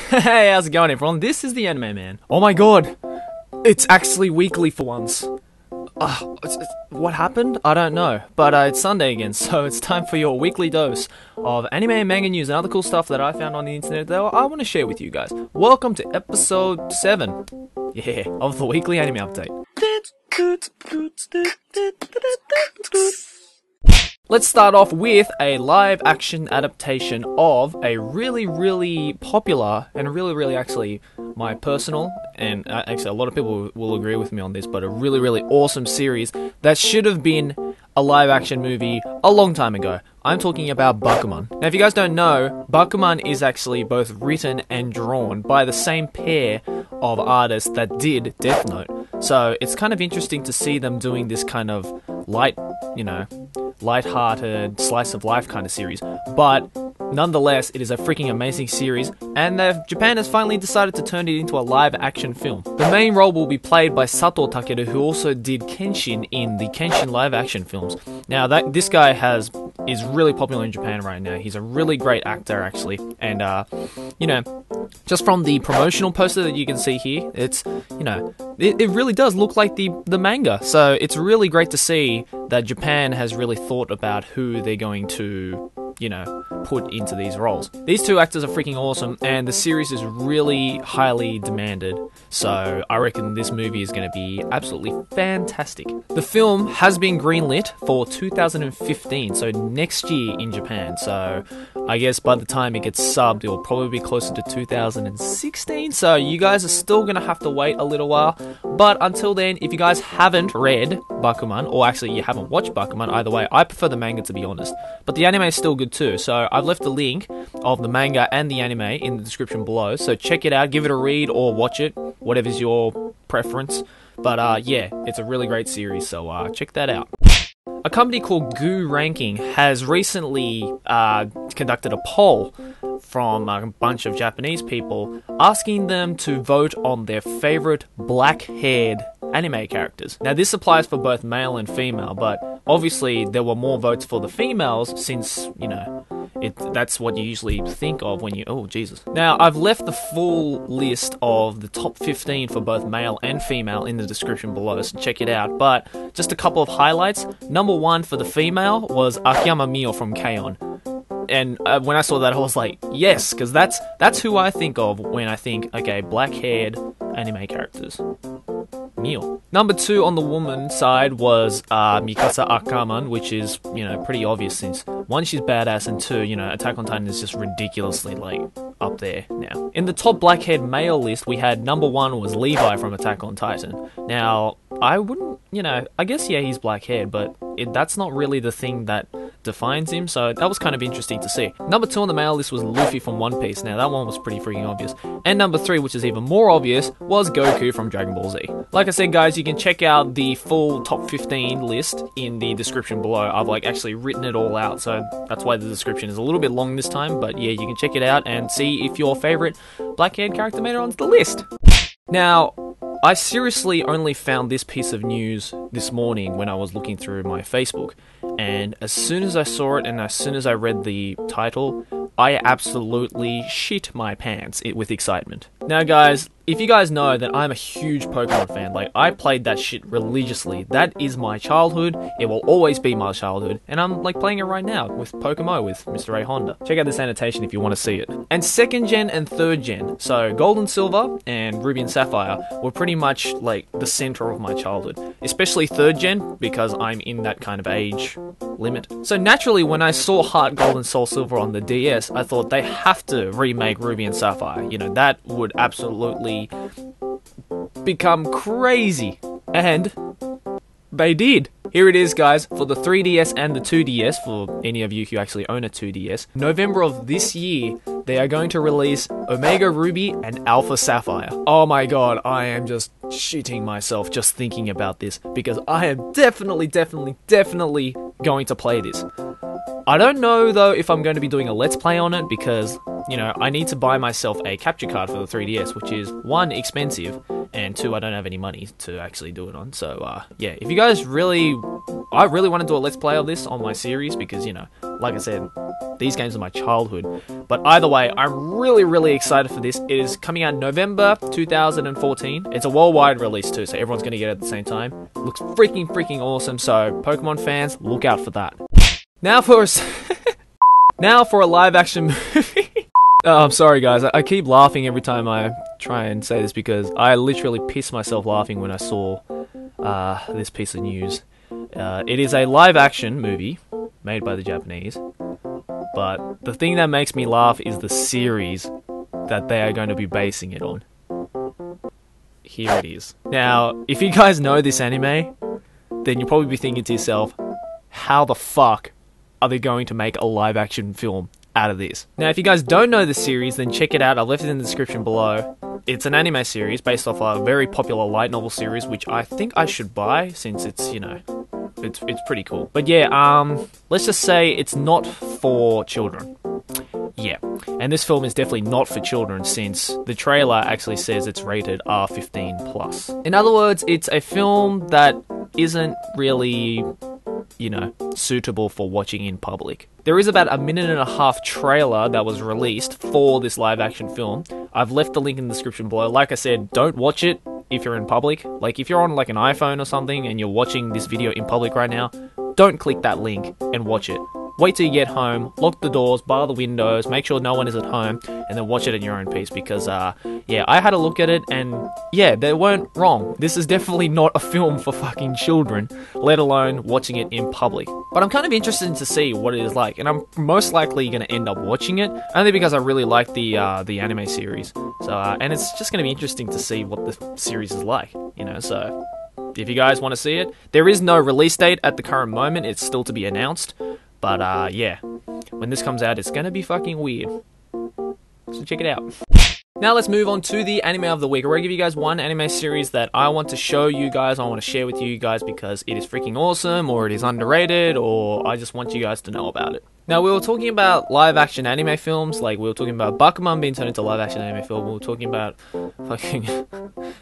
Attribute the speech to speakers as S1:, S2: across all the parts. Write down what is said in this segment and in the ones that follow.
S1: Hey, how's it going everyone? This is the Anime Man. Oh my god, it's actually weekly for once. What happened? I don't know, but it's Sunday again, so it's time for your weekly dose of anime and manga news and other cool stuff that I found on the internet that I want to share with you guys. Welcome to episode 7, of the weekly anime update. Let's start off with a live-action adaptation of a really popular and really actually my personal, and actually a lot of people will agree with me on this, but a really awesome series that should have been a live-action movie a long time ago. I'm talking about Bakuman. Now, if you guys don't know, Bakuman is actually both written and drawn by the same pair of artists that did Death Note. So it's kind of interesting to see them doing this kind of light-hearted, slice-of-life kind of series. But nonetheless, it is a freaking amazing series, and Japan has finally decided to turn it into a live-action film. The main role will be played by Sato Takeru, who also did Kenshin in the Kenshin live-action films. Now, this guy is really popular in Japan right now. He's a really great actor, actually, and just from the promotional poster that you can see here, it's, it really does look like the manga. So it's really great to see that Japan has really thought about who they're going to, put into these roles. These two actors are freaking awesome, and the series is really highly demanded. So I reckon this movie is going to be absolutely fantastic. The film has been greenlit for 2015, so next year in Japan. So I guess by the time it gets subbed, it will probably be closer to 2016. So you guys are still going to have to wait a little while. But until then, if you guys haven't read Bakuman, or actually you haven't watched Bakuman, either way, I prefer the manga, to be honest. But the anime is still good too. So I've left a link of the manga and the anime in the description below. So check it out, give it a read or watch it, whatever's your preference. But yeah, it's a really great series, so check that out. A company called Goo Ranking has recently conducted a poll from a bunch of Japanese people, asking them to vote on their favorite black-haired anime characters. Now, this applies for both male and female, but obviously there were more votes for the females since, that's what you usually think of when you... Oh, Jesus. Now, I've left the full list of the top 15 for both male and female in the description below, so check it out. But just a couple of highlights. Number 1 for the female was Akiyama Mio from K-On! And when I saw that, I was like, yes, because that's who I think of when I think, okay, black-haired anime characters. Mio. Number 2 on the woman side was Mikasa Ackerman, which is, pretty obvious since, 1, she's badass, and 2, Attack on Titan is just ridiculously, up there now. In the top black-haired male list, we had number 1 was Levi from Attack on Titan. Now, I wouldn't, I guess, yeah, he's black-haired, but that's not really the thing that defines him, so that was kind of interesting to see. Number 2 on the male list was Luffy from One Piece. Now, that one was pretty freaking obvious. And number 3, which is even more obvious, was Goku from Dragon Ball Z. Like I said, guys, you can check out the full top 15 list in the description below. I've, actually written it all out, so that's why the description is a little bit long this time, but yeah, you can check it out and see if your favorite black-haired character made it onto the list. Now, I seriously only found this piece of news this morning when I was looking through my Facebook, and as soon as I saw it and as soon as I read the title, I absolutely shit my pants with excitement. Now, guys, if you guys know that I'm a huge Pokemon fan, I played that shit religiously. That is my childhood. It will always be my childhood. And I'm, playing it right now with Pokemon with Mr. A Honda. Check out this annotation if you want to see it. And 2nd gen and 3rd gen, so Gold and Silver and Ruby and Sapphire, were pretty much, the center of my childhood. Especially 3rd gen, because I'm in that kind of age limit. So naturally, when I saw Heart Gold and Soul Silver on the DS, I thought they have to remake Ruby and Sapphire. That would absolutely become crazy, and they did. Here it is, guys, for the 3DS and the 2DS, for any of you who actually own a 2DS. November of this year, they are going to release Omega Ruby and Alpha Sapphire. Oh my god, I am just shitting myself just thinking about this, because I am definitely going to play this. I don't know, though, if I'm going to be doing a Let's Play on it, because, I need to buy myself a capture card for the 3DS, which is, 1, expensive, and 2, I don't have any money to actually do it on. So, yeah, if you guys I really want to do a Let's Play of this on my series, because, like I said, these games are my childhood. But either way, I'm really excited for this. It is coming out November 2014. It's a worldwide release too, so everyone's going to get it at the same time. It looks freaking awesome, so Pokemon fans, look out for that. Now for a live action movie. Oh, I'm sorry guys, I keep laughing every time I try and say this because I literally pissed myself laughing when I saw this piece of news. It is a live action movie made by the Japanese, but the thing that makes me laugh is the series that they are going to be basing it on. Here it is. Now, if you guys know this anime, then you'll probably be thinking to yourself, how the fuck are they going to make a live action film out of this? Now, if you guys don't know the series, then check it out. I've left it in the description below. It's an anime series based off a very popular light novel series, which I think I should buy since it's, you know, it's pretty cool. But yeah, let's just say it's not for children. Yeah, and this film is definitely not for children since the trailer actually says it's rated R15+. In other words, it's a film that isn't really, you know, suitable for watching in public. There is about a 1.5-minute trailer that was released for this live action film. I've left the link in the description below. Like I said, don't watch it if you're in public. Like if you're on like an iPhone or something and you're watching this video in public right now, don't click that link and watch it. Wait till you get home, lock the doors, bar the windows, make sure no one is at home, and then watch it at your own pace because, yeah, I had a look at it, and yeah, they weren't wrong. This is definitely not a film for fucking children, let alone watching it in public. But I'm kind of interested to see what it is like, and I'm most likely going to end up watching it, only because I really like the anime series. So, and it's just going to be interesting to see what the series is like, you know, so if you guys want to see it, there is no release date at the current moment, it's still to be announced. But, yeah, when this comes out, it's gonna be fucking weird. So check it out. Now let's move on to the anime of the week. I'm gonna give you guys one anime series that I want to show you guys, I want to share with you guys because it is freaking awesome, or it is underrated, or I just want you guys to know about it. Now, we were talking about live-action anime films, like we were talking about Bakuman being turned into a live-action anime film, we were talking about fucking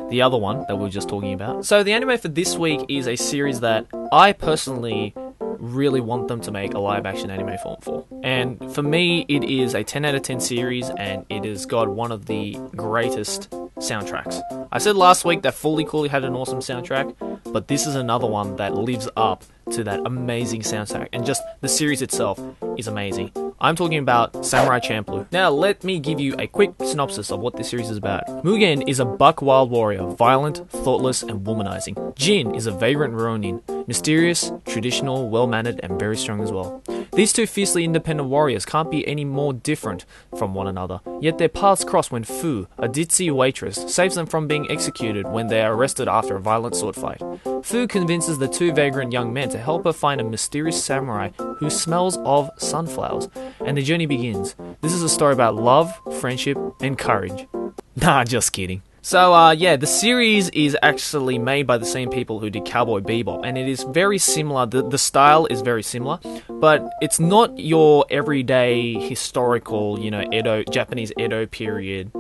S1: the other one that we were just talking about. So the anime for this week is a series that I personally really want them to make a live-action anime film for. And for me, it is a 10 out of 10 series, and it has got one of the greatest soundtracks. I said last week that Fully Coolly had an awesome soundtrack, but this is another one that lives up to that amazing soundtrack, and just the series itself is amazing. I'm talking about Samurai Champloo. Now, let me give you a quick synopsis of what this series is about. Mugen is a buck-wild warrior, violent, thoughtless, and womanizing. Jin is a vagrant ronin, mysterious, traditional, well-mannered, and very strong as well. These two fiercely independent warriors can't be any more different from one another, yet their paths cross when Fu, a ditzy waitress, saves them from being executed when they are arrested after a violent sword fight. Fu convinces the two vagrant young men to help her find a mysterious samurai who smells of sunflowers, and the journey begins. This is a story about love, friendship, and courage. Nah, just kidding. So, yeah, the series is actually made by the same people who did Cowboy Bebop, and it is very similar, the style is very similar, but it's not your everyday historical, you know, Japanese Edo period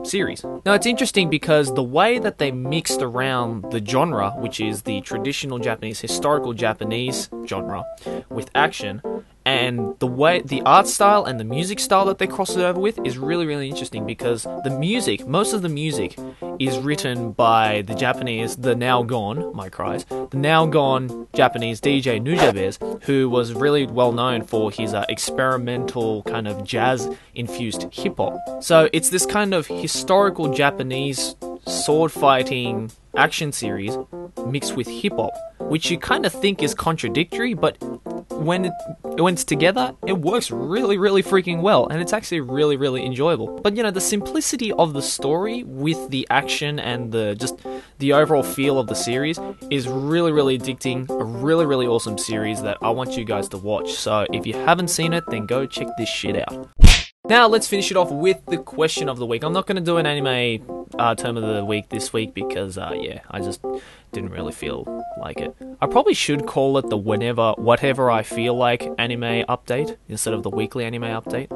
S1: series. Now, it's interesting because the way that they mixed around the genre, which is the traditional Japanese, historical Japanese genre, with action, and the way the art style and the music style that they cross it over with is really interesting because the music, most of the music is written by the now gone, my cries, the now gone Japanese DJ Nujabes, who was really well known for his experimental kind of jazz infused hip hop. So it's this kind of historical Japanese sword fighting action series mixed with hip hop, which you kind of think is contradictory, but when it's together, it works really freaking well, and it's actually really enjoyable. But you know, the simplicity of the story with the action and the overall feel of the series is really addicting. A really awesome series that I want you guys to watch. So if you haven't seen it, then go check this shit out. Now let's finish it off with the question of the week. I'm not going to do an anime term of the week this week because, yeah, I just didn't really feel like it. I probably should call it the whatever I feel like anime update instead of the weekly anime update.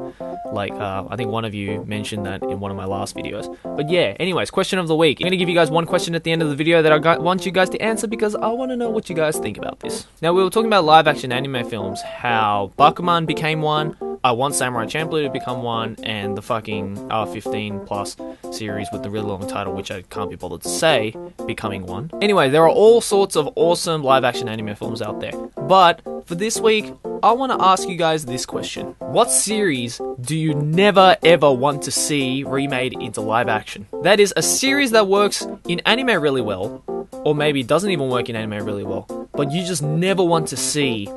S1: Like, I think one of you mentioned that in one of my last videos. But yeah, anyways, question of the week. I'm going to give you guys one question at the end of the video that I want you guys to answer because I want to know what you guys think about this. Now, we were talking about live action anime films, how Bakuman became one, I want Samurai Champloo to become one, and the fucking R15 plus series with the really long title, which I can't be bothered to say, becoming one. Anyway, there are all sorts of awesome live-action anime films out there. But for this week, I want to ask you guys this question. What series do you never ever want to see remade into live action? That is, a series that works in anime really well, or maybe doesn't even work in anime really well, but you just never want to see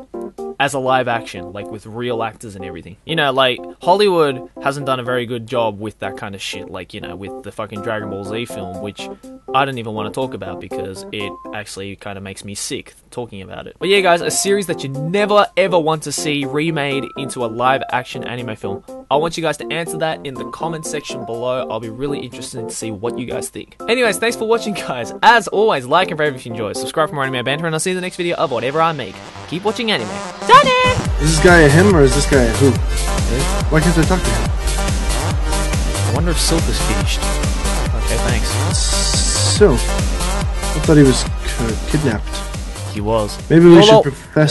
S1: as a live action, like with real actors and everything. You know, like, Hollywood hasn't done a very good job with that kind of shit, like, you know, with the fucking Dragon Ball Z film, which I don't even want to talk about because it actually kind of makes me sick talking about it. But yeah, guys, a series that you never ever want to see remade into a live action anime film. I want you guys to answer that in the comment section below. I'll be really interested to see what you guys think. Anyways, thanks for watching, guys. As always, like and favorite if you enjoy. Subscribe for more anime banter, and I'll see you in the next video of whatever I make. Keep watching anime.
S2: Is this guy a him or is this guy a who? Why can't I talk to him?
S1: I wonder if Silk is finished. Okay, thanks.
S2: So, I thought he was kidnapped.
S1: He was.
S2: Maybe we should profess